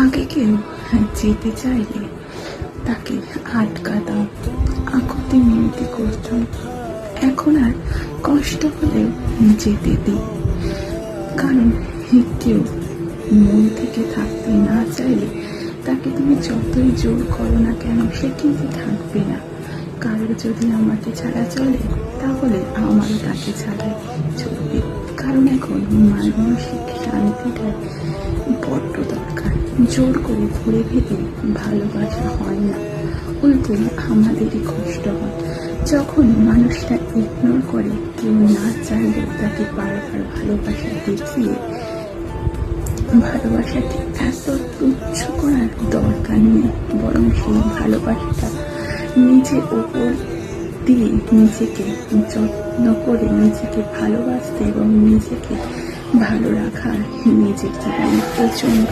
আগে কেউ যেতে চাইলে তাকে আটকাতাম, আকুতি মিনতি করতাম। এখন আর কষ্ট হলেও যেতে দিই, কারণ কেউ মন থেকে থাকতে না চাইলে তাকে তুমি যতই জোর করো না কেন সে কিন্তু থাকবে না। কারোর যদি আমাকে ছাড়া চলে তাহলে আমারও তাকে ছাড়াই চলবে, কারণ এখন মানসিক শান্তিটা বড্ড দরকার। জোর করে ঘুরে ভেবে ভালোবাসা হয় না, উল্টো আমাদেরই কষ্ট হয় যখন মানুষটা ইগনোর করে। কেউ না চাইলে তাকে বারবার ভালোবাসা দেখিয়ে ভালোবাসাকে এত তুচ্ছ করার দরকার নেই, বরং সেই ভালোবাসাটা নিজের ওপর দিয়ে নিজেকে যত্ন করে নিজেকে ভালোবাসতে এবং নিজেকে ভালো রাখার নিজের জীবনে প্রচন্ড